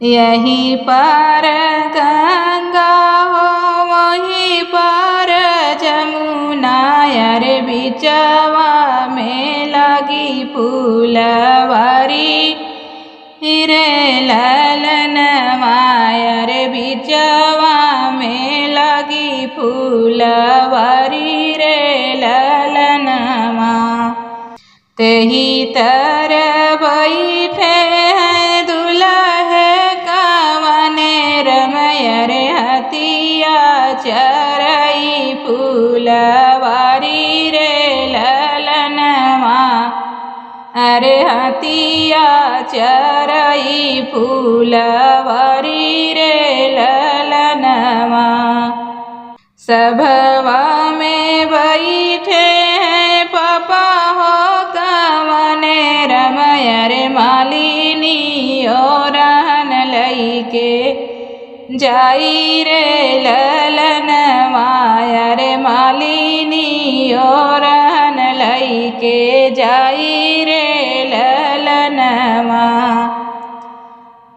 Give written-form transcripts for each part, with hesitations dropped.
यही पार गंगा हो वहीं पार जमुना, अरे बिचवा में लगी फूलवारी रे ललनवा, अरे बिचवा में लगी फूलवारी रे ललनवा। तेही तर बैठे हैं दुल्हे कवने रमय रे हथिया चरई फूलवारी रे ललनवा, अरे हथिया चरई फूलवारी रे ललनवा। सभवा में बैठे हैं पापा हो कवने रमय रे मालिनी और रहन लईके जाई रे ललनवा, अरे मालिनी और रहन लईके जाई रे ललनवा।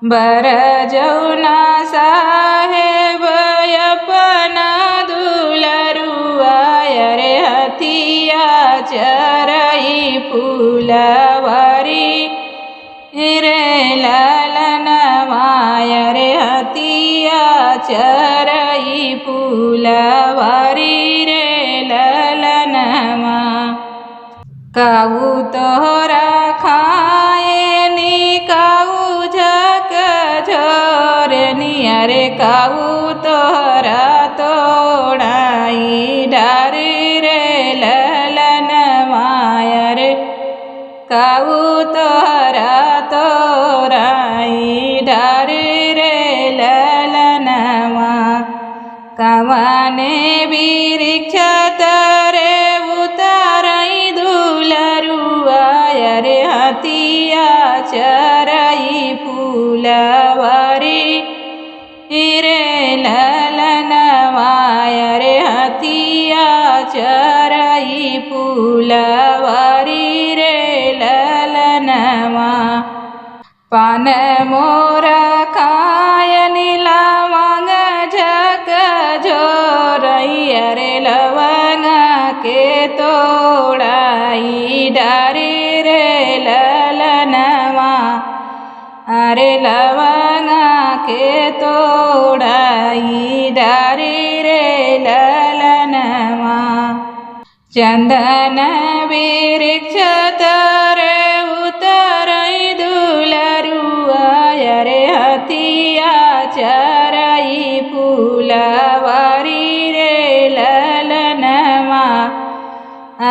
बर जौना साहेब अपना दुलरुआ, अरे हथिया चरई फूलवारी रे ललनवा, अरे हथिया चरई फूलवारी रे ललनवा। काऊ तोहरा खाए नी काऊ झक झोरनी, अरे काऊ तोहरा तोड़ाई डार रे ललनवा, अरे काऊ तोहरा तोड़ाई डार रे ललनवा। कवने वृक्ष तरे उतरई दुलरुआ, अरे हथिया चरई फूलवारी रे ललनवा, अरे हथिया चरई फूलवारी रे ललनवा। पान मोर खाय लवंग झक झोरई, अरे लवंग के तोड़ाई डारी रे ललनवा, अरे लवंग के तोड़ाई डारी रे ललनवा। चंदन वृक्ष तरे उतरई दुलरुआ, अरे हथिया चरई फूलवारी रे ललनवा,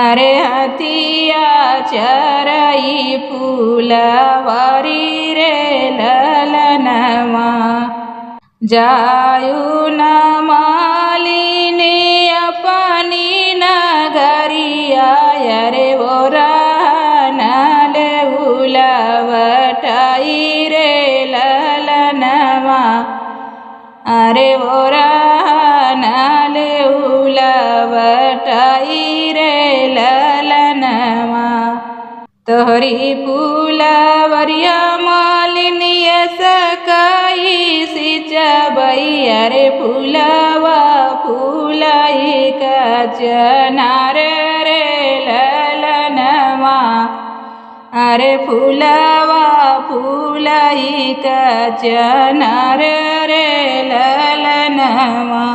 अरे हथिया चरई फूलवारी रे ललनवा। जायु न मालिनी अपनी नगरिया, अरे वो रहन उलवटाई रे ललनवा, अरे वो रहन उलवटाई रे ललनवा। तोहरी फूलवरिया मालिनी सकई सिंचबई, अरे फूलवा फूलई का चनार रे ललनवा, अरे फूलवा फूलई का चनार रे ललनवा।